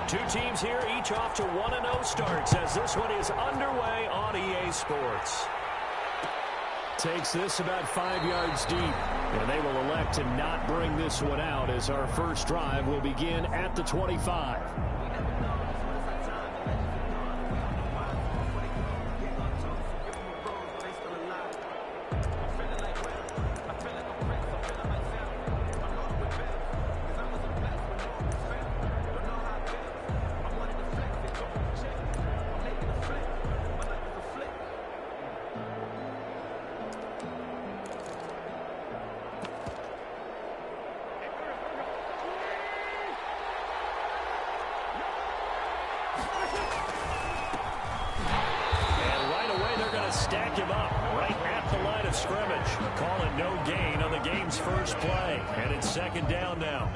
Two teams here, each off to 1-0 starts as this one is underway on EA Sports. Takes this about 5 yards deep, and they will elect to not bring this one out as our first drive will begin at the 25. Stack him up right at the line of scrimmage. Call it no gain on the game's first play. And it's second down now.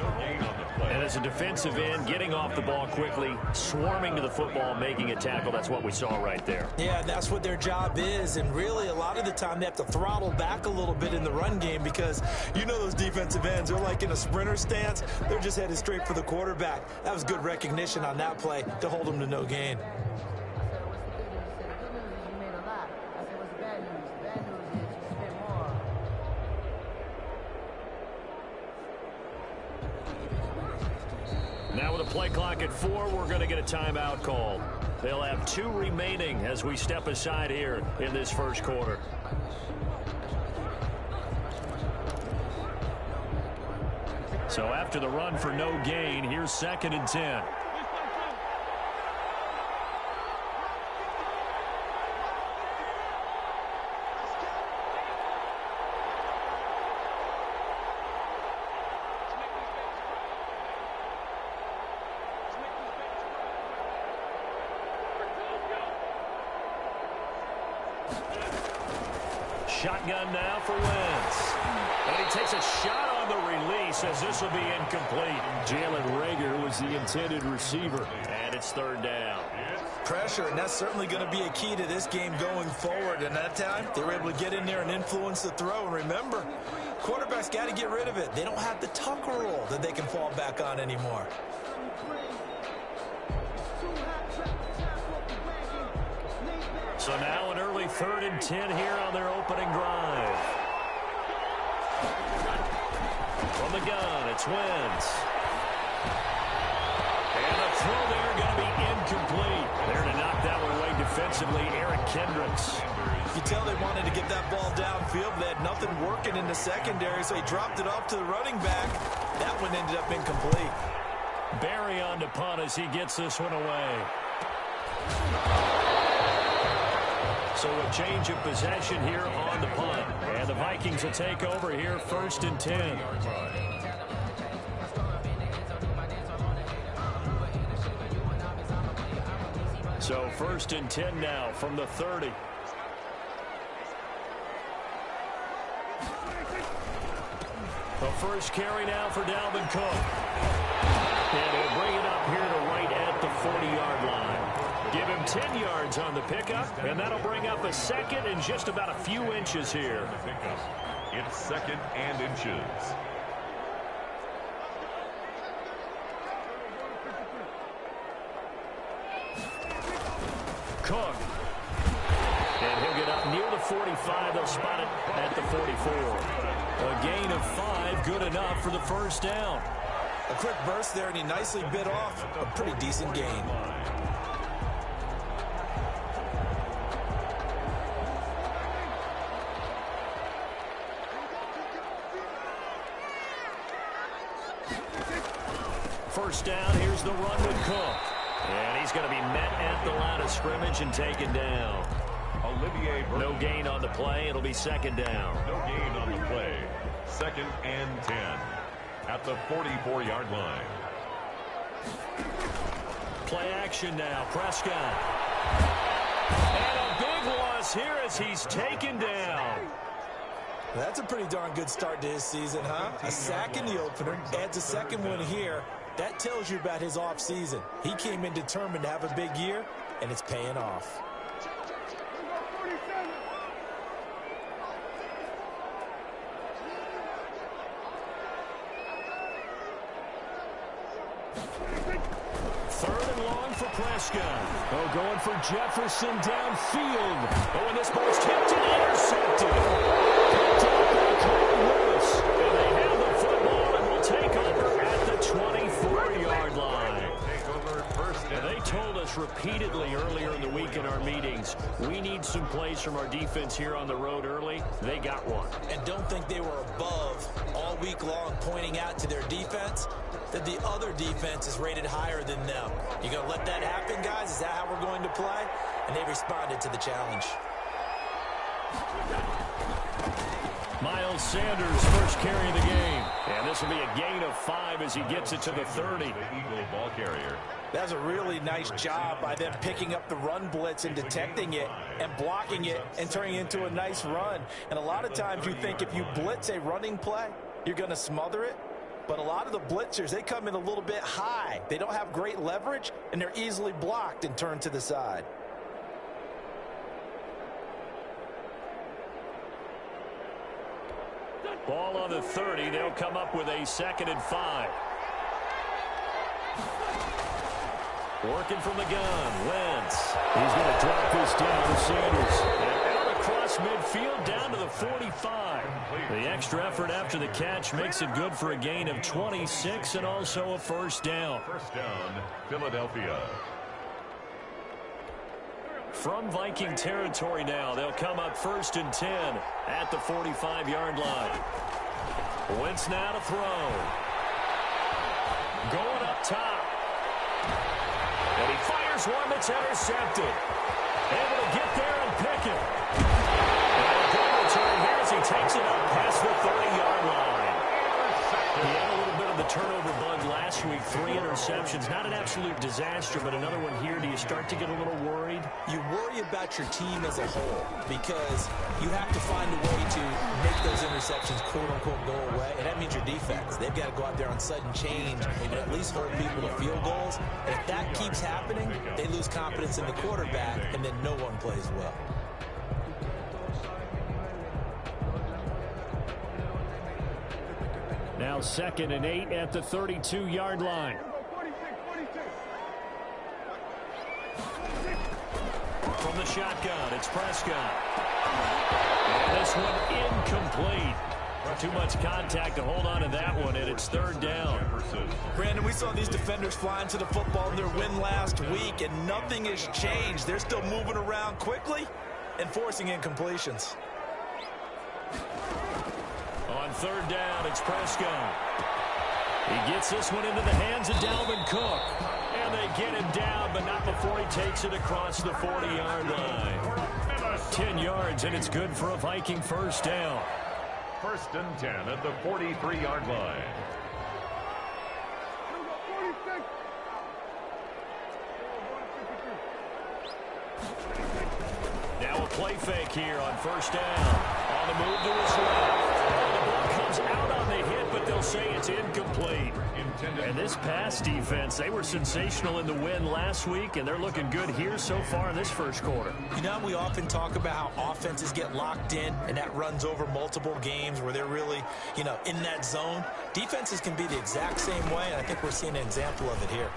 And as a defensive end, getting off the ball quickly, swarming to the football, making a tackle, that's what we saw right there. Yeah, that's what their job is. And really, a lot of the time, they have to throttle back a little bit in the run game because you know those defensive ends, they're like in a sprinter stance. They're just headed straight for the quarterback. That was good recognition on that play to hold them to no gain. Now with a play clock at 4, we're going to get a timeout called. They'll have 2 remaining as we step aside here in this first quarter. So after the run for no gain, here's 2nd and 10. Shotgun now for Wentz. And he takes a shot on the release as this will be incomplete. Jalen Reagor was the intended receiver. And it's 3rd down. Pressure, and that's certainly going to be a key to this game going forward. And that time, they were able to get in there and influence the throw. And remember, quarterbacks got to get rid of it. They don't have the Tucker rule that they can fall back on anymore. So now an early 3rd and 10 here on their opening drive. From the gun, it's Wentz. And the throw there going to be incomplete. There to knock that one away defensively, Eric Kendricks. You tell they wanted to get that ball downfield, but they had nothing working in the secondary, so he dropped it off to the running back. That one ended up incomplete. Barry on to punt as he gets this one away. So a change of possession here on the punt. And the Vikings will take over here 1st and 10. So 1st and 10 now from the 30. The first carry now for Dalvin Cook. And he'll bring it up here to right at the 40-yard line. Give him 10 yards on the pickup, and that'll bring up a 2nd and just about a few inches here. It's 2nd and inches. Cook. And he'll get up near the 45. They'll spot it at the 44. A gain of 5, good enough for the first down. A quick burst there, and he nicely bit off a pretty decent gain. First down, here's the run with Cook. And he's going to be met at the line of scrimmage and taken down. No gain on the play. It'll be 2nd down. No gain on the play. 2nd and 10 at the 44-yard line. Play action now. Prescott. And a big loss here as he's taken down. That's a pretty darn good start to his season, huh? A sack in the opener, adds a 2nd one here. That tells you about his offseason. He came in determined to have a big year, and it's paying off. Third for Prescott. Oh, going for Jefferson downfield. Oh, and this ball's tipped and intercepted. Picked up by Corey Lewis. And they have the football and will take over at the 24-yard line. And they told us repeatedly earlier in the week in our meetings, we need some plays from our defense here on the road early. They got one. And don't think they were above all week long pointing out to their defense that the other defense is rated higher than them. You going to let that happen, guys? Is that how we're going to play? And they responded to the challenge. Miles Sanders first carry of the game. And this will be a gain of 5 as he gets it to the 30. The Eagle ball carrier. That's a really nice job by them picking up the run blitz and detecting it and blocking it and turning it into a nice run. And a lot of times you think if you blitz a running play, you're going to smother it. But a lot of the blitzers, they come in a little bit high. They don't have great leverage, and they're easily blocked and turned to the side. Ball on the 30. They'll come up with a 2nd and 5. Working from the gun, Wentz. He's going to drop this down to Sanders. And out across midfield down to the 45. The extra effort after the catch makes it good for a gain of 26 and also a first down. First down, Philadelphia. From Viking territory now, they'll come up 1st and 10 at the 45-yard line. Wentz now to throw. Going up top. And he fires one that's intercepted. Able to get there and pick it. And a good return here as he takes it up past the 30-yard line. He had a little bit of the turnover bug last week. 3 interceptions. Not an absolute disaster, but another one here. Do you start to get a little worried? You worry about your team as a whole because you have to find a way to make those interceptions quote-unquote go away, and that means your defense. They've got to go out there on sudden change and at least hold people to field goals. And if that keeps happening, they lose confidence in the quarterback, and then no one plays well. Now 2nd and 8 at the 32-yard line. From the shotgun, it's Prescott. And this one incomplete. Too much contact to hold on to that one, and it's 3rd down. Brandon, we saw these defenders flying to the football in their win last week, and nothing has changed. They're still moving around quickly and forcing incompletions. On 3rd down, it's Prescott. He gets this one into the hands of Dalvin Cook. And they get him down, but not before he takes it across the 40-yard line. 10 yards, and it's good for a Viking first down. 1st and 10 at the 43-yard line. Now a play fake here on 1st down. On the move to his left. The ball comes out on the hit, but they'll say it's incomplete. And this pass defense, they were sensational in the win last week, and they're looking good here so far in this first quarter. You know, we often talk about how offenses get locked in, and that runs over multiple games where they're really, in that zone. Defenses can be the exact same way, and I think we're seeing an example of it here.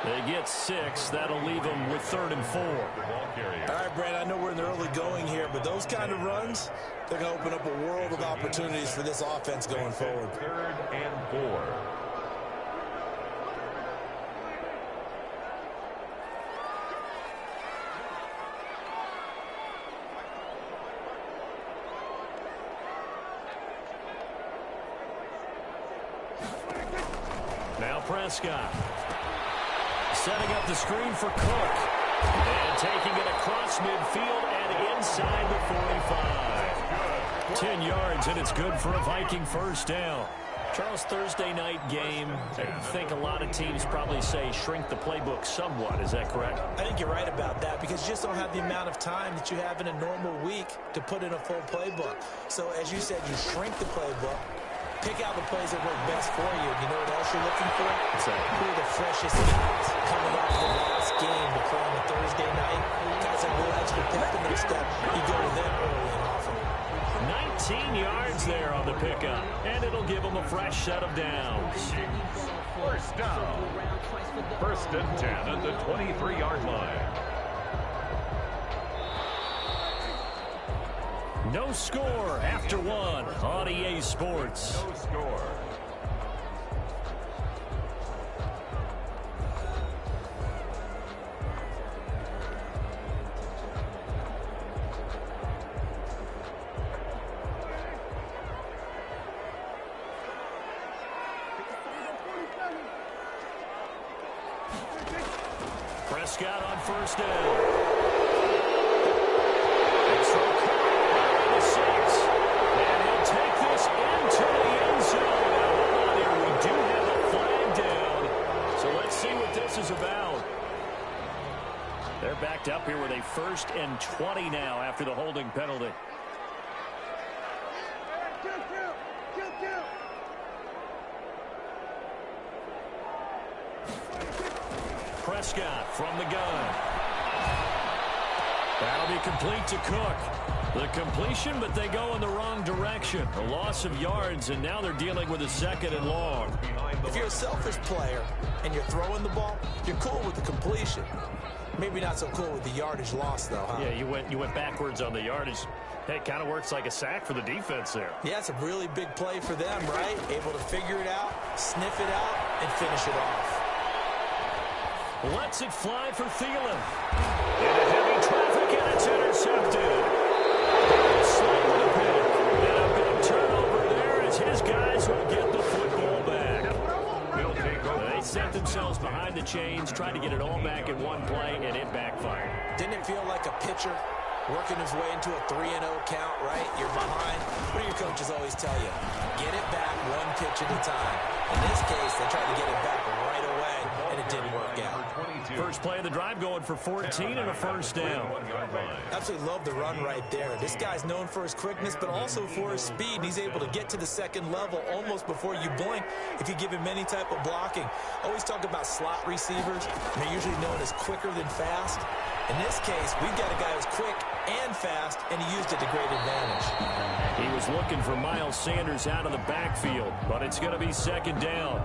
They get 6. That'll leave them with 3rd and 4. All right, Brad, I know we're in the early going here, but those kind of runs, they're going to open up a world of opportunities for this offense going forward. 3rd and 4. Now Prescott. Setting up the screen for Cook. And taking it across midfield and inside the 45. 10 yards, and it's good for a Viking first down. Charles, Thursday night game, I think a lot of teams probably say shrink the playbook somewhat. Is that correct? I think you're right about that because you just don't have the amount of time that you have in a normal week to put in a full playbook. So, as you said, you shrink the playbook. Pick out the plays that work best for you. You know what else you're looking for? Who are the freshest guys coming off the last game to play on a Thursday night? Guys that will extra pep in their step. You go to them early and often. 19 yards there on the pickup, and it'll give them a fresh set of downs. First down. First and 10 at the 23-yard line. No score after one on EA Sports. No score. Prescott on first down. It's from the 6. And he'll take this into the end zone. Now, hold on here. We do have a flag down. So let's see what this is about. They're backed up here with a 1st and 20 now after the holding penalty. Prescott from the gun. That'll be complete to Cook. The completion, but they go in the wrong direction. A loss of yards, and now they're dealing with a 2nd and long. If you're a selfish player and you're throwing the ball, you're cool with the completion. Maybe not so cool with the yardage loss, though, huh? Yeah, you went backwards on the yardage. Hey, it kind of works like a sack for the defense there. Yeah, it's a really big play for them, right? Able to figure it out, sniff it out, and finish it off. Lets it fly for Thielen. Into heavy traffic, and it's intercepted. Slide with a pick. And a big turnover there as his guys will get the football back. They set themselves behind the chains, tried to get it all back in one play, and it backfired. Didn't it feel like a pitcher working his way into a 3-0 count, right? You're behind. What do your coaches always tell you? Get it back one pitch at a time. In this case, they tried to get it back right away, and it didn't work out. First play of the drive going for 14 and a 1st down. Absolutely love the run right there. This guy's known for his quickness, but also for his speed. And he's able to get to the 2nd level almost before you blink if you give him any type of blocking. Always talk about slot receivers. And they're usually known as quicker than fast. In this case, we've got a guy who's quick and fast, and he used it to great advantage. He was looking for Miles Sanders out of the backfield, but it's going to be 2nd down.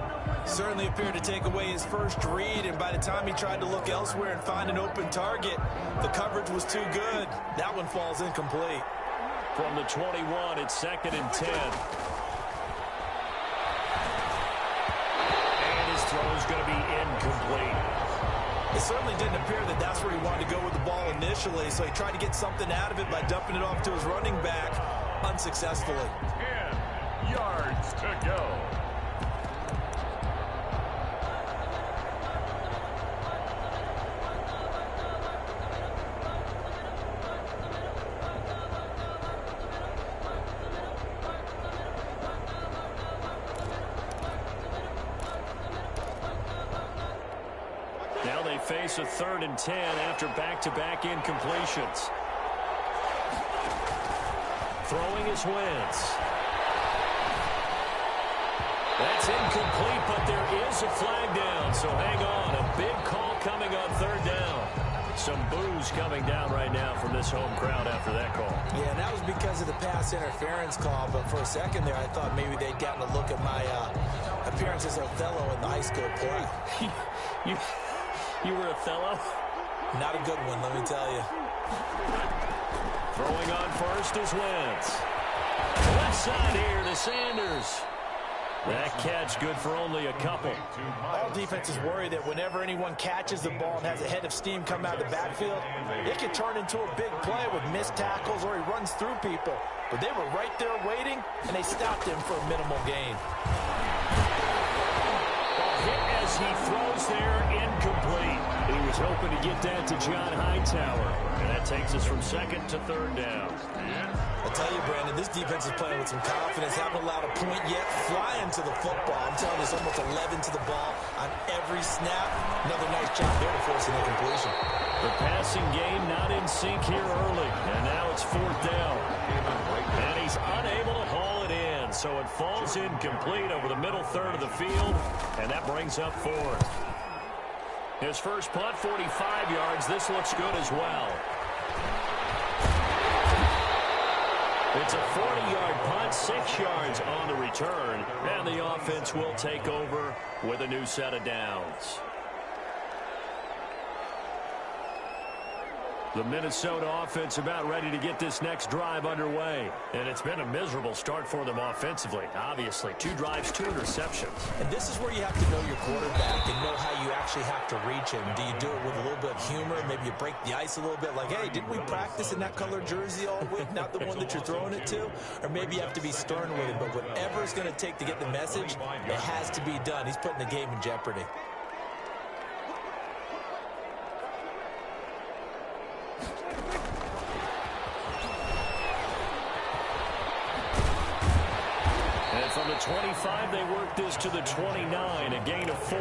Certainly appeared to take away his first read, and by the time he tried to look elsewhere and find an open target, the coverage was too good. That one falls incomplete. From the 21, it's 2nd and 10. And his throw is going to be incomplete. It certainly didn't appear that that's where he wanted to go with the ball initially, so he tried to get something out of it by dumping it off to his running back unsuccessfully. 10 yards to go. Now they face a 3rd and 10 after back-to-back incompletions. Throwing is Wentz. That's incomplete, but there is a flag down, so hang on. A big call coming on 3rd down. Some boos coming down right now from this home crowd after that call. Yeah, and that was because of the pass interference call, but for a second there I thought maybe they'd gotten a look at my appearance as Othello in the high school play. You were Othello? Not a good one, let me tell you. Throwing on first is Wentz. Left side here to Sanders. That catch good for only a couple. All defenses worry that whenever anyone catches the ball and has a head of steam come out of the backfield, it can turn into a big play with missed tackles or he runs through people. But they were right there waiting, and they stopped him for a minimal gain. Hit as he throws there, incomplete. He was hoping to get that to John Hightower. And that takes us from 2nd to 3rd down. I tell you, Brandon, this defense is playing with some confidence. Haven't allowed a point yet. Flying to the football. I'm telling you, it's almost 11 to the ball on every snap. Another nice job there to force an incompletion. The passing game not in sync here early. And now it's 4th down. And he's unable to haul it in. So it falls incomplete over the middle 3rd of the field. And that brings up 4th. His first punt, 45 yards. This looks good as well. It's a 40-yard punt, 6 yards on the return, and the offense will take over with a new set of downs. The Minnesota offense about ready to get this next drive underway. And it's been a miserable start for them offensively. Obviously, 2 drives, 2 interceptions. And this is where you have to know your quarterback and know how you actually have to reach him. Do you do it with a little bit of humor? Maybe you break the ice a little bit like, hey, didn't we practice in that colored jersey all week? Not the one that you're throwing it to? Or maybe you have to be stern with him. But whatever it's going to take to get the message, it has to be done. He's putting the game in jeopardy. From the 25, they work this to the 29, a gain of 4.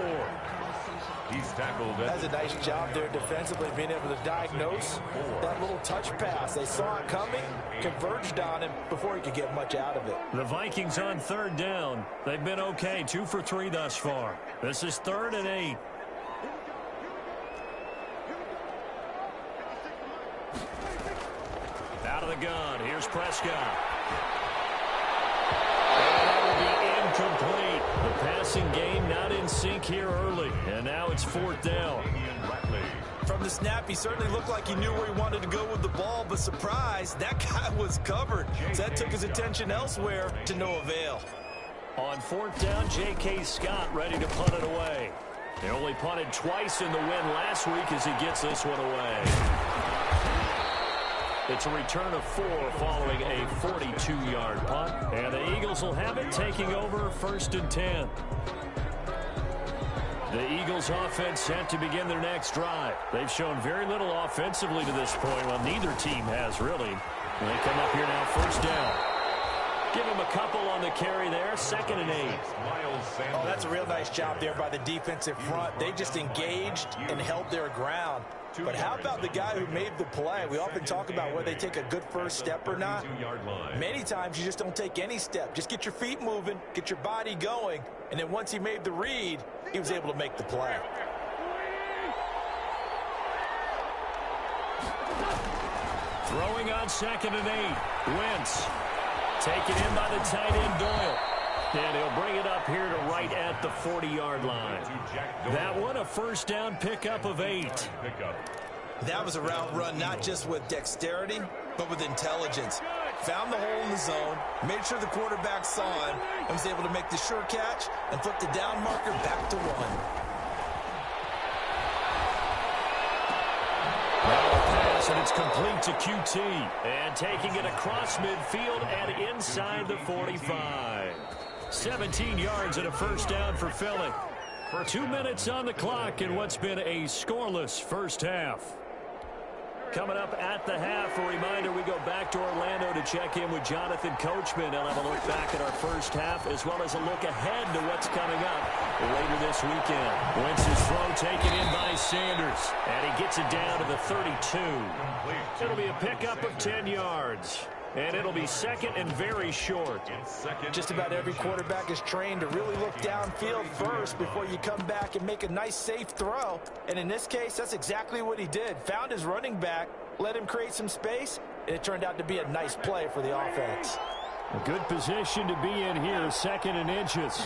He's tackled. That's a nice job there defensively, being able to diagnose that little touch pass. They saw it coming, converged on him before he could get much out of it. The Vikings on 3rd down. They've been okay, 2 for 3 thus far. This is 3rd and 8. Out of the gun, here's Prescott. Incomplete. The passing game not in sync here early. And now it's 4th down. From the snap, he certainly looked like he knew where he wanted to go with the ball, but surprise, that guy was covered. So that took his attention elsewhere to no avail. On 4th down, J.K. Scott ready to punt it away. He only punted twice in the win last week as he gets this one away. It's a return of 4 following a 42-yard punt. And the Eagles will have it, taking over 1st and 10. The Eagles offense set to begin their next drive. They've shown very little offensively to this point. Well, neither team has really. They come up here now, 1st down. Give him a couple on the carry there, 2nd and 8. Oh, that's a real nice job there by the defensive front. They just engaged and held their ground. But how about the guy who made the play? We often talk about whether they take a good first step or not. Many times you just don't take any step. Just get your feet moving, get your body going, and then once he made the read, he was able to make the play. Throwing on 2nd and 8. Wentz. Taken in by the tight end Doyle. And he'll bring it up here to right at the 40-yard line. That one a 1st down pickup of 8. That was a route run not just with dexterity, but with intelligence. Found the hole in the zone, made sure the quarterback saw him, and was able to make the sure catch and flip the down marker back to 1. And it's complete to QT. And taking it across midfield and inside the 45. 17 yards and a 1st down for Philly. 2 minutes on the clock in what's been a scoreless first half. Coming up at the half, a reminder, we go back to Orlando to check in with Jonathan Coachman. He'll have a look back at our first half as well as a look ahead to what's coming up later this weekend. Wentz's throw taken in by Sanders, and he gets it down to the 32. It'll be a pickup of 10 yards. And it'll be 2nd and very short. Just about every quarterback is trained to really look downfield first before you come back and make a nice, safe throw. And in this case, that's exactly what he did. Found his running back, let him create some space, and it turned out to be a nice play for the offense. A good position to be in here, 2nd and inches.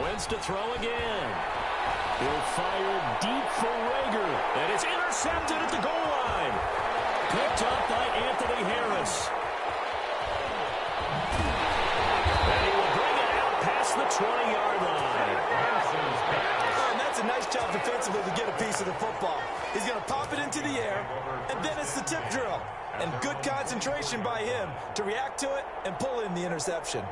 Wentz to throw again. He'll fire deep for Rager, and it's intercepted at the goal line. Picked up by Anthony Harris. And he will bring it out past the 20-yard line. And that's a nice job defensively to get a piece of the football. He's going to pop it into the air, and then it's the tip drill. And good concentration by him to react to it and pull in the interception.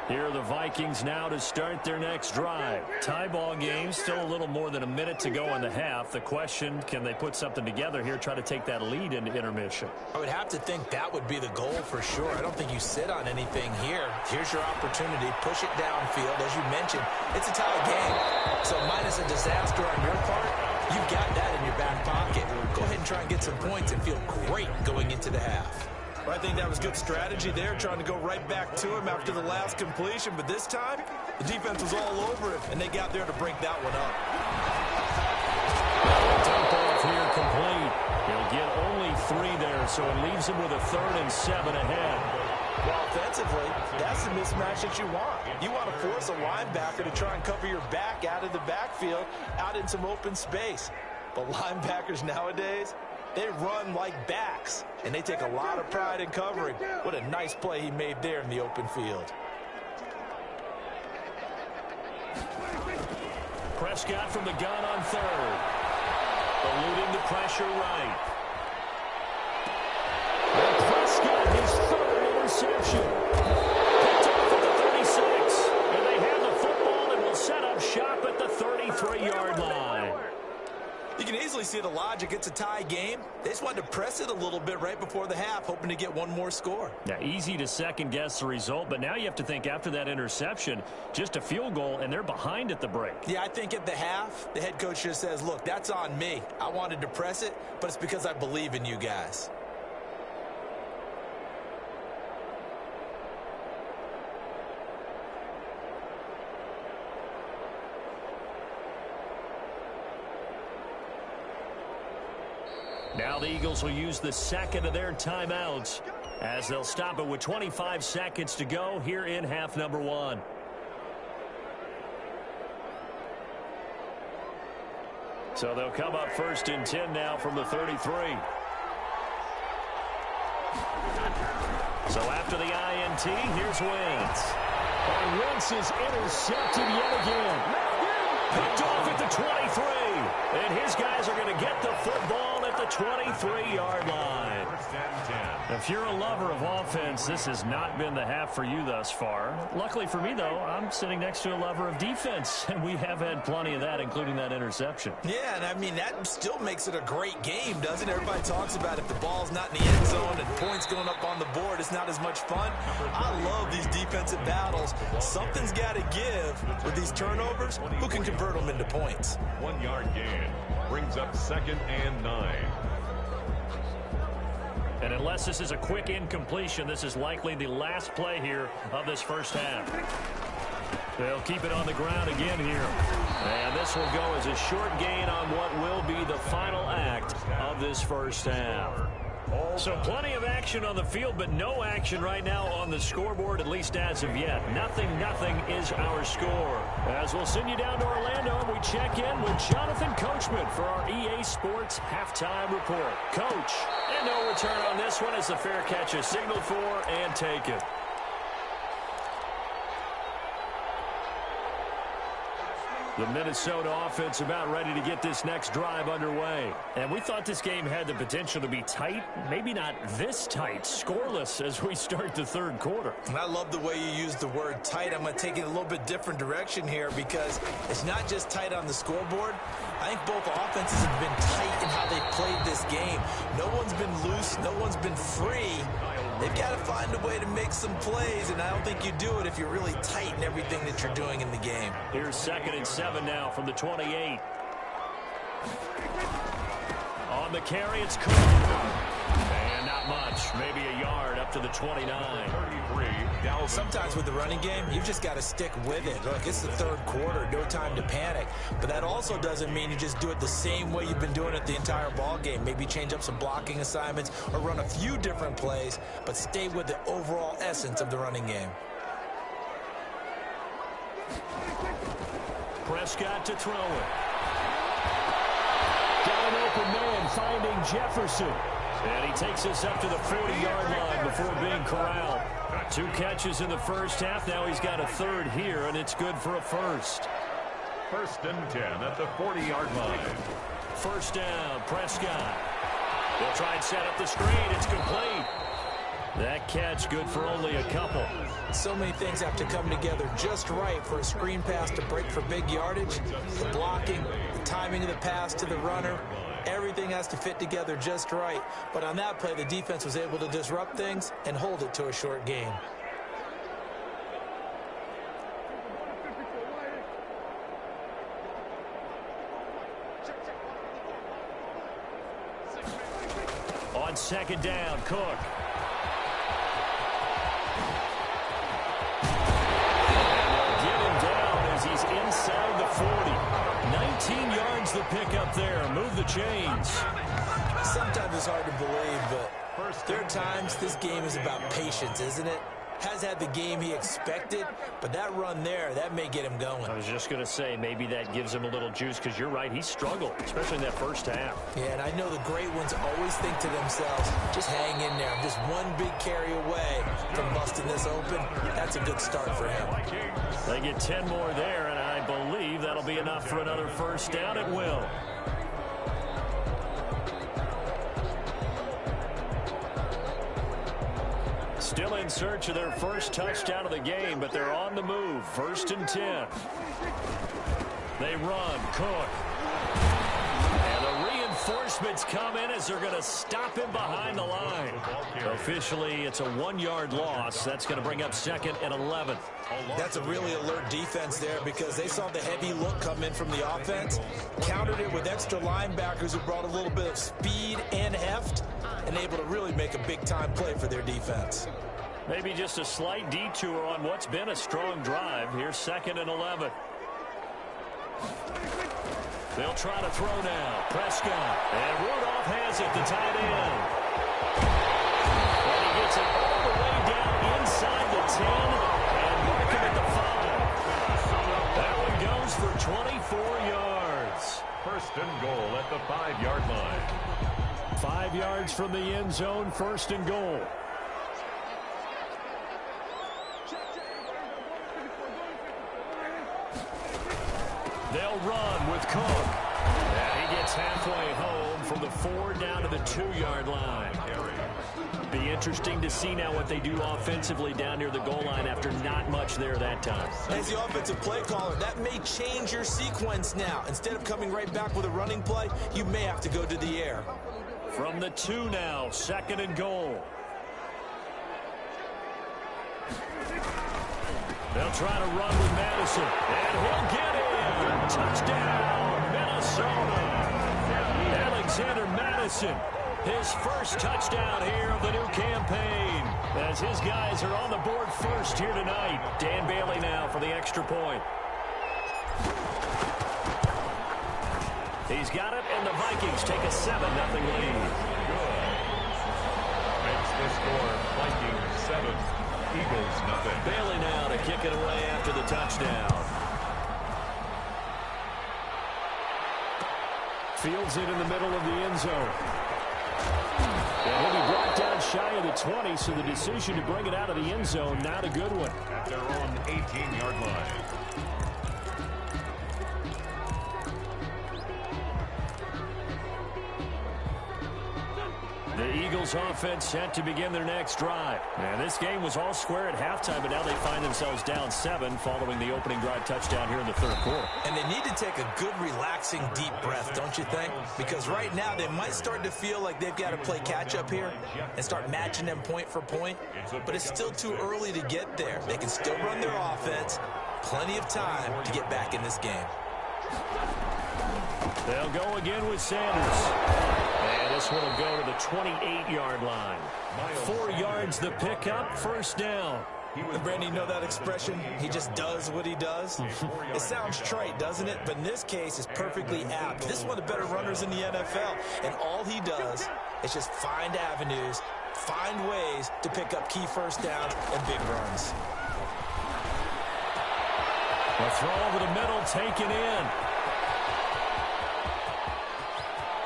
Here are the Vikings now to start their next drive. Tie ball game, still a little more than a minute to go in the half. The question, can they put something together here, try to take that lead into intermission? I would have to think that would be the goal for sure. I don't think you sit on anything here. Here's your opportunity. Push it downfield. As you mentioned, it's a tie game. So minus a disaster on your part, you've got that in your back pocket. Go ahead and try and get some points and feel great going into the half. I think that was good strategy there, trying to go right back to him after the last completion. But this time, the defense was all over it, and they got there to break that one up. Dump off here complete. He'll get only 3 there, so it leaves him with a 3rd and 7 ahead. Well, offensively, that's the mismatch that you want. You want to force a linebacker to try and cover your back out of the backfield, out in some open space. But linebackers nowadays, they run like backs, and they take a lot of pride in covering. What a nice play he made there in the open field. Prescott from the gun on 3rd. Eluding the pressure right. And Prescott, his 3rd interception. Picked off at the 36. And they have the football and will set up shop at the 33-yard line. You can easily see the logic. It's a tie game. They just wanted to press it a little bit right before the half, hoping to get one more score. Now, easy to second-guess the result, but now you have to think after that interception, just a field goal, and they're behind at the break. Yeah, I think at the half, the head coach just says, look, that's on me. I wanted to press it, but it's because I believe in you guys. Now the Eagles will use the 2nd of their timeouts as they'll stop it with 25 seconds to go here in half number 1. So they'll come up 1st and 10 now from the 33. So after the INT, here's Wentz. And Wentz is intercepted yet again. Picked off at the 23. And his guys are going to get the football at the 23-yard line. If you're a lover of offense, this has not been the half for you thus far. Luckily for me, though, I'm sitting next to a lover of defense, and we have had plenty of that, including that interception. Yeah, and I mean, that still makes it a great game, doesn't it? Everybody talks about if the ball's not in the end zone and points going up on the board, it's not as much fun. I love these defensive battles. Something's got to give with these turnovers. Who can convert them into points? 1-yard gain brings up 2nd and 9. And unless this is a quick incompletion, this is likely the last play here of this first half. They'll keep it on the ground again here. And this will go as a short gain on what will be the final act of this first half. So plenty of action on the field, but no action right now on the scoreboard, at least as of yet. Nothing is our score. As we'll send you down to Orlando, and we check in with Jonathan Coachman for our EA Sports Halftime Report. Coach, and no return on this one as the fair catch is signaled for and taken. The Minnesota offense about ready to get this next drive underway. And we thought this game had the potential to be tight, maybe not this tight, scoreless as we start the 3rd quarter. And I love the way you use the word tight. I'm going to take it a little bit different direction here because it's not just tight on the scoreboard. I think both offenses have been tight in how they've played this game. No one's been loose. No one's been free. They've got to find a way to make some plays, and I don't think you do it if you're really tight in everything that you're doing in the game. Here's 2nd and 7 now from the 28. On the carry, it's Cook. And not much, maybe a yard up to the 29. Sometimes with the running game, you've just got to stick with it. Look, it's the 3rd quarter, no time to panic. But that also doesn't mean you just do it the same way you've been doing it the entire ball game. Maybe change up some blocking assignments or run a few different plays, but stay with the overall essence of the running game. Prescott to throw it. Got an open man finding Jefferson. And he takes us up to the 40-yard line before being corralled. 2 catches in the first half. Now he's got a 3rd here, and it's good for a 1st. 1st and 10 at the 40-yard line. 1st down, Prescott. They'll try and set up the screen. It's complete. That catch good for only a couple. So many things have to come together just right for a screen pass to break for big yardage. The blocking, the timing of the pass to the runner, everything has to fit together just right. But on that play, the defense was able to disrupt things and hold it to a short gain. On 2nd down, Cook. He's inside the 40. 19 yards the pickup there. Move the chains. Sometimes it's hard to believe, but There are times this game is about patience, isn't it? Has had the game he expected, but that run there, that may get him going. I was just going to say, maybe that gives him a little juice, because you're right, he struggled, especially in that first half. Yeah, and I know the great ones always think to themselves, just hang in there. I'm just one big carry away from busting this open. That's a good start for him. They get 10 more there, and I believe that'll be enough for another first down at will. Still in search of their first touchdown of the game, but they're on the move. 1st and 10. They run. Cook. And the reinforcements come in as they're going to stop him behind the line. Officially, it's a 1-yard loss. That's going to bring up 2nd and 11. That's a really alert defense there because they saw the heavy look come in from the offense, countered it with extra linebackers who brought a little bit of speed and heft, and able to really make a big-time play for their defense. Maybe just a slight detour on what's been a strong drive. Here's 2nd and 11. They'll try to throw now. Prescott. And Rudolph has it, the tight end. And he gets it all the way down inside the 10 and mark him at the 5. That one goes for 24 yards. 1st and goal at the 5-yard line. 5 yards from the end zone, 1st and goal. They'll run with Cook. And he gets halfway home from the 4 down to the 2-yard line. Be interesting to see now what they do offensively down near the goal line after not much there that time. As the offensive play caller, that may change your sequence now. Instead of coming right back with a running play, you may have to go to the air. From the 2 now, 2nd and goal. They'll try to run with Madison, and he'll get in. Touchdown, Minnesota. Alexander Madison, his first touchdown here of the new campaign. As his guys are on the board first here tonight. Dan Bailey now for the extra point. He's got it, and the Vikings take a 7-0 lead. Makes the score Vikings 7, Eagles nothing. Bailey now to kick it away after the touchdown. Fields it in the middle of the end zone. And he'll be brought down shy of the 20, so the decision to bring it out of the end zone, not a good one. At their own 18-yard line. The Eagles offense set to begin their next drive. And this game was all square at halftime, but now they find themselves down 7 following the opening drive touchdown here in the 3rd quarter. And they need to take a good, relaxing, deep breath, don't you think? Because right now they might start to feel like they've got to play catch-up here and start matching them point for point. But it's still too early to get there. They can still run their offense. Plenty of time to get back in this game. They'll go again with Sanders. And this one will go to the 28-yard line. 4 yards the pickup, 1st down. And Brandon, you know that expression? He just does what he does? It sounds trite, doesn't it? But in this case, it's perfectly apt. This is one of the better runners in the NFL. And all he does is just find avenues, find ways to pick up key first downs and big runs. A throw over the middle, taken in.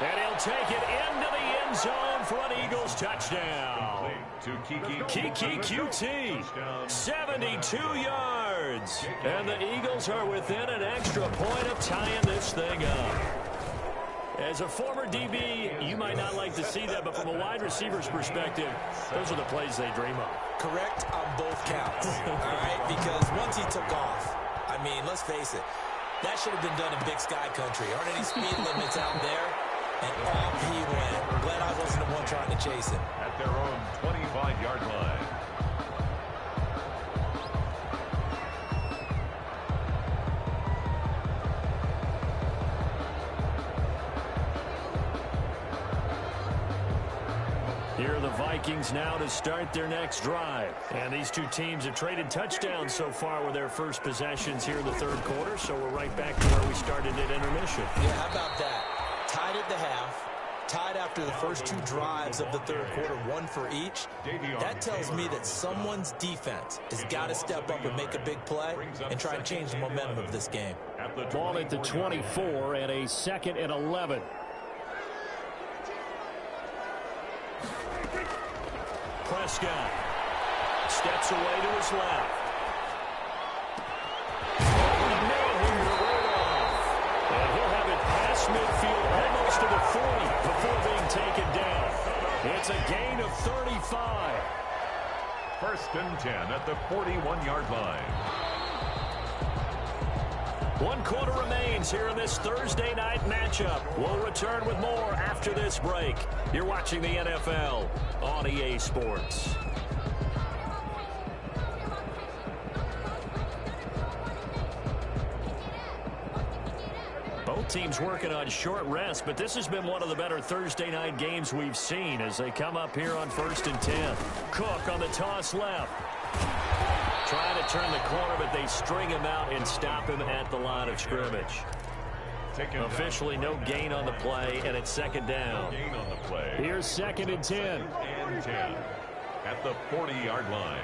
And he'll take it into the end zone for an Eagles touchdown. To Kiki QT, 72 yards. And the Eagles are within an extra point of tying this thing up. As a former DB, you might not like to see that, but from a wide receiver's perspective, those are the plays they dream of. Correct on both counts, all right? Because once he took off, I mean, let's face it, that should have been done in Big Sky country. Aren't any speed limits out there? And off he went. Glad I wasn't the one trying to chase him. At their own 25-yard line. Here are the Vikings now to start their next drive. And these two teams have traded touchdowns so far with their first possessions here in the 3rd quarter, so we're right back to where we started at intermission. Yeah, how about that? Tied at the half, tied after the first 2 drives of the third quarter, 1 for each. That tells me that someone's defense has got to step up and make a big play and try and change the momentum of this game. Ball at the 24 and a 2nd and 11. Prescott steps away to his left. And he'll have it past midfield almost to the 40 before being taken down. It's a gain of 35. 1st and 10 at the 41-yard line. 1 quarter remains here in this Thursday night matchup. We'll return with more after this break. You're watching the NFL on EA Sports. Both teams working on short rest, but this has been one of the better Thursday night games we've seen as they come up here on 1st and 10. Cook on the toss left. Trying to turn the corner, but they string him out and stop him at the line of scrimmage. Officially no gain on the play, and it's 2nd down. Here's 2nd and 10. At the 40-yard line.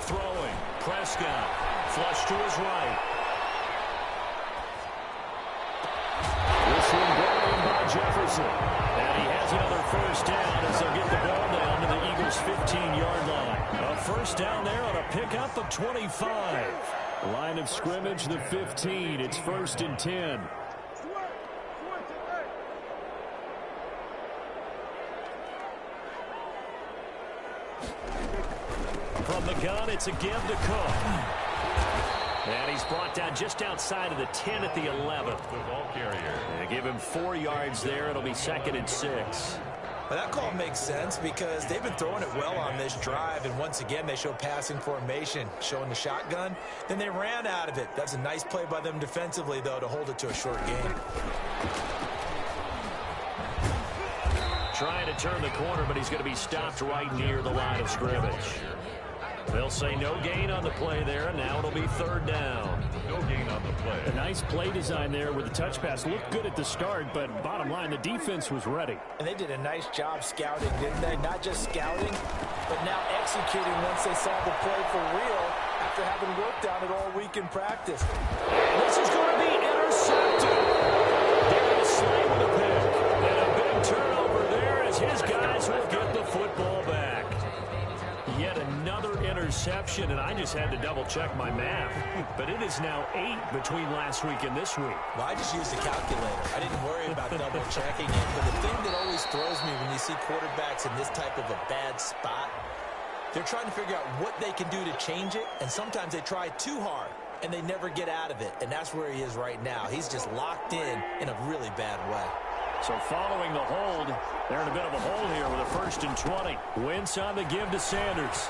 Throwing. Prescott. Flush to his right. This one brought in by Jefferson. And he has another 1st down as they'll get the ball down to the Eagles' 15-yard line. A 1st down there on a pickup of 25. Line of scrimmage, the 15. It's 1st and 10. From the gun, it's a give to Cook. And he's brought down just outside of the 10 at the 11th. The ball carrier. They give him 4 yards there. It'll be 2nd and 6. Well, that call makes sense because they've been throwing it well on this drive, and once again they show passing formation, showing the shotgun. Then they ran out of it. That's a nice play by them defensively, though, to hold it to a short game. Trying to turn the corner, but he's going to be stopped right near the line of scrimmage. They'll say no gain on the play there, and now it'll be 3rd down. No gain on the play. A nice play design there with the touch pass. Looked good at the start, but bottom line, the defense was ready. And they did a nice job scouting, didn't they? Not just scouting, but now executing once they saw the play for real after having worked on it all week in practice. This is going to be intercepted. They're going to slay with a pick. And a big turnover there as his guys will get the football back. Yet another interception, and I just had to double-check my math. But it is now 8 between last week and this week. Well, I just used a calculator. I didn't worry about double-checking it. But the thing that always throws me when you see quarterbacks in this type of a bad spot, they're trying to figure out what they can do to change it, and sometimes they try too hard, and they never get out of it. And that's where he is right now. He's just locked in a really bad way. So following the hold, they're in a bit of a hole here with a 1st and 20. Wentz on the give to Sanders.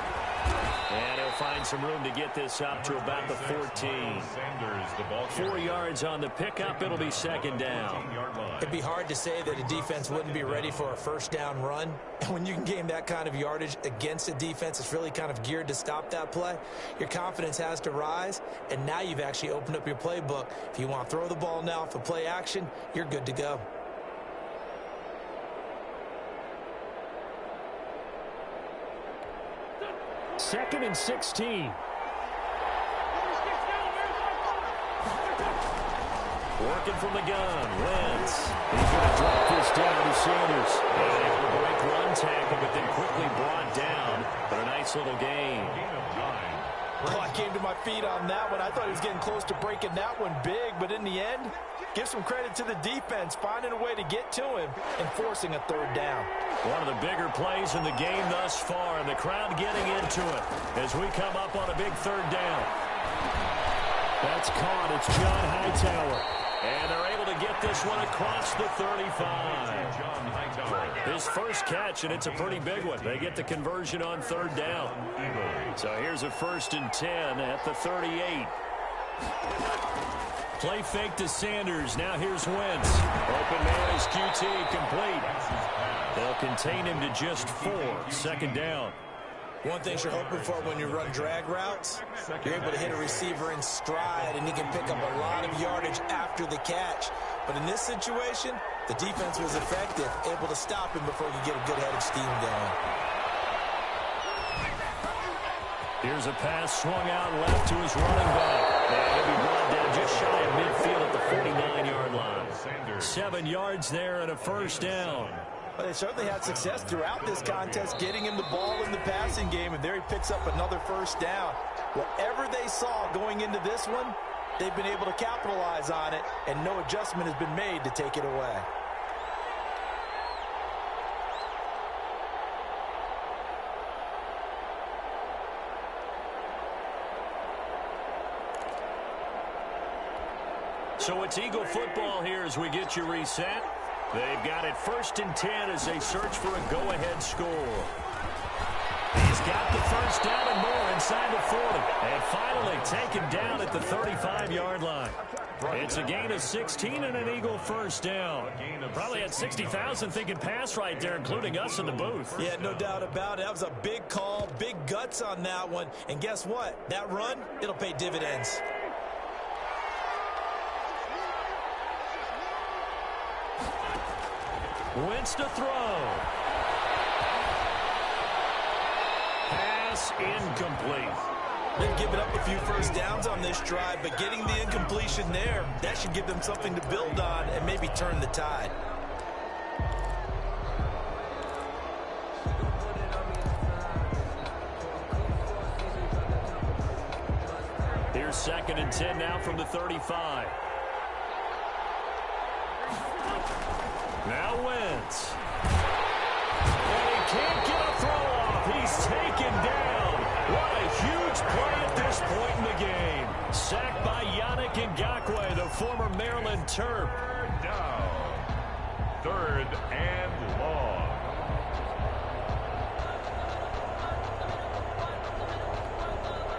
And he'll find some room to get this up to about the 14. Sanders, the ball 4 yards on the pickup. It'll be 2nd down. It'd be hard to say that a defense wouldn't be ready for a 1st down run. And when you can gain that kind of yardage against a defense that's really kind of geared to stop that play, your confidence has to rise. And now you've actually opened up your playbook. If you want to throw the ball now for play action, you're good to go. Second and 16. Working from the gun, Wentz. He's going to drop this down to Sanders. And able to break one tackle, but then quickly brought down. But a nice little gain. Oh, I came to my feet on that one. I thought he was getting close to breaking that one big, but in the end, give some credit to the defense, finding a way to get to him and forcing a 3rd down. One of the bigger plays in the game thus far, and the crowd getting into it as we come up on a big 3rd down. That's caught. It's John Hightower. And they're able to get this one across the 35. His first catch, and it's a pretty big one. They get the conversion on 3rd down. So here's a 1st and 10 at the 38. Play fake to Sanders. Now here's Wentz. Open man is QT complete. They'll contain him to just 4. 2nd down. One thing you're hoping for when you run drag routes, you're able to hit a receiver in stride, and he can pick up a lot of yardage after the catch. But in this situation, the defense was effective, able to stop him before he could get a good head of steam going. Here's a pass swung out left to his running back. And he'll be brought down just shy of midfield at the 49-yard line. 7 yards there and a first down. Well, they certainly had success throughout this contest getting him the ball in the passing game, and there he picks up another first down. Whatever they saw going into this one, they've been able to capitalize on it, and no adjustment has been made to take it away. So it's Eagle football here as we get you reset. They've got it 1st and 10 as they search for a go-ahead score. He's got the first down and more inside the 40. And finally taken down at the 35-yard line. It's a gain of 16 and an Eagle first down. Probably had 60,000 thinking pass right there, including us in the booth. Yeah, no doubt about it. That was a big call, big guts on that one. And guess what? That run, it'll pay dividends. Wentz to throw. Pass incomplete. They've given up a few first downs on this drive, but getting the incompletion there, that should give them something to build on and maybe turn the tide. Here's 2nd and 10 now from the 35. Now Wentz. And he can't get a throw off. He's taken down. What a huge play at this point in the game. Sacked by Yannick Ngakoue, the former Maryland Terp. Down. 3rd and long.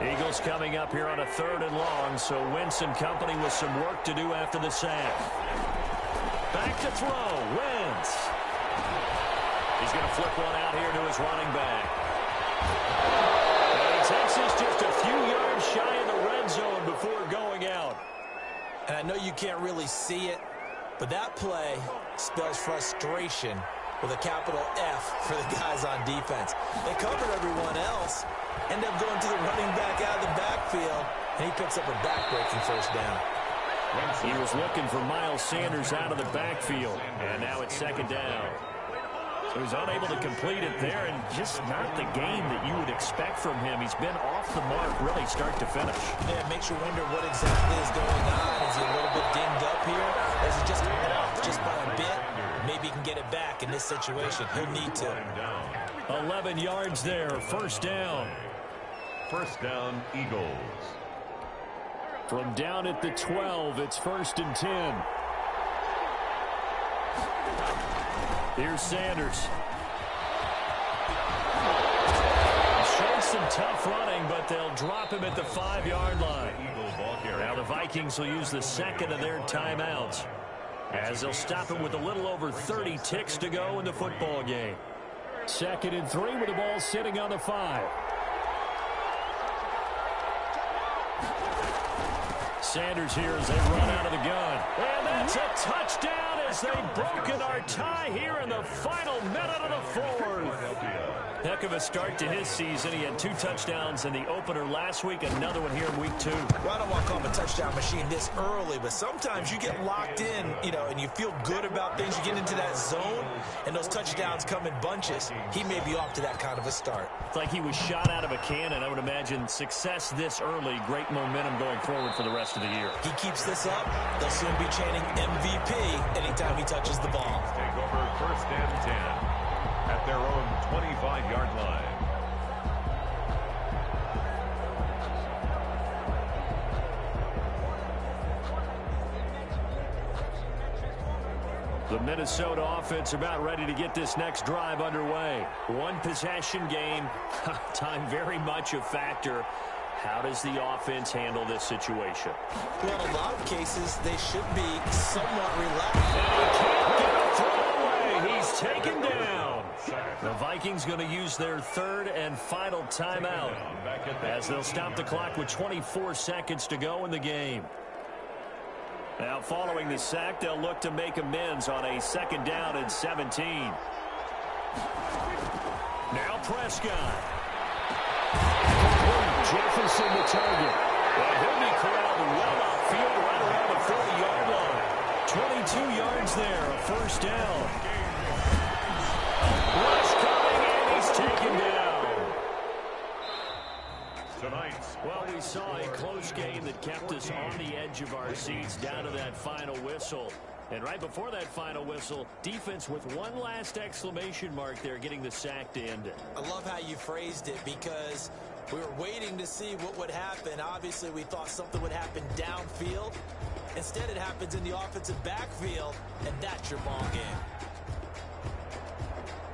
Eagles coming up here on a 3rd and long, so Wentz and company with some work to do after the sack. Back to throw. Wentz. He's going to flip one out here to his running back. And he takes this just a few yards shy of the red zone before going out. And I know you can't really see it, but that play spells frustration with a capital F for the guys on defense. They covered everyone else, end up going to the running back out of the backfield, and he picks up a back-breaking first down. He was looking for Miles Sanders out of the backfield, and now it's 2nd down. So he's unable to complete it there, and just not the game that you would expect from him. He's been off the mark really start to finish. Yeah, it makes you wonder what exactly is going on. Is he a little bit dinged up here? Or is he just off just by a bit? Maybe he can get it back in this situation. He'll need to. 11 yards there, first down. First down, Eagles. From down at the 12, it's 1st and 10. Here's Sanders. Showed some tough running, but they'll drop him at the 5-yard line. Now the Vikings will use the 2nd of their timeouts, as they'll stop him with a little over 30 ticks to go in the football game. 2nd and 3 with the ball sitting on the 5. Sanders here as they run out of the gun. And that's a touchdown as they've broken our tie here in the final minute of the 4th. Heck of a start to his season. He had 2 touchdowns in the opener last week, another one here in week 2. Well, I don't want to call him a touchdown machine this early, but sometimes you get locked in, and you feel good about things. You get into that zone, and those touchdowns come in bunches. He may be off to that kind of a start. It's like he was shot out of a cannon. I would imagine success this early, great momentum going forward for the rest of the year. He keeps this up, they'll soon be chanting MVP anytime he touches the ball. Take over 1st and 10 at their own 25-yard line. The Minnesota offense about ready to get this next drive underway. One possession game, time very much a factor. How does the offense handle this situation? Well, in a lot of cases, they should be somewhat relaxed. And he can't get a throw away. He's taken down. The Vikings going to use their third and final timeout as they'll stop the clock with 24 seconds to go in the game. Now, following the sack, they'll look to make amends on a 2nd down and 17. Now Prescott. Jefferson the target. And he'll be corralled well upfield right around the 40-yard line. 22 yards there, a 1st down. Rush coming, and he's taken down. Well, we saw a close game that kept us on the edge of our seats down to that final whistle. And right before that final whistle, defense with one last exclamation mark there, getting the sack to end it. I love how you phrased it, because we were waiting to see what would happen. Obviously, we thought something would happen downfield. Instead, it happens in the offensive backfield, and that's your ball game.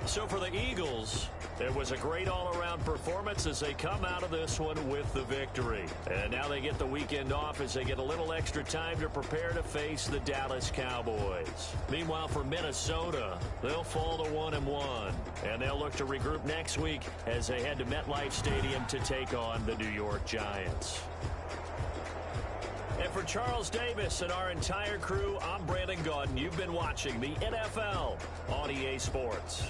So for the Eagles, it was a great all-around performance as they come out of this one with the victory. And now they get the weekend off as they get a little extra time to prepare to face the Dallas Cowboys. Meanwhile, for Minnesota, they'll fall to 1-1. And they'll look to regroup next week as they head to MetLife Stadium to take on the New York Giants. And for Charles Davis and our entire crew, I'm Brandon Gaudin. You've been watching the NFL on EA Sports.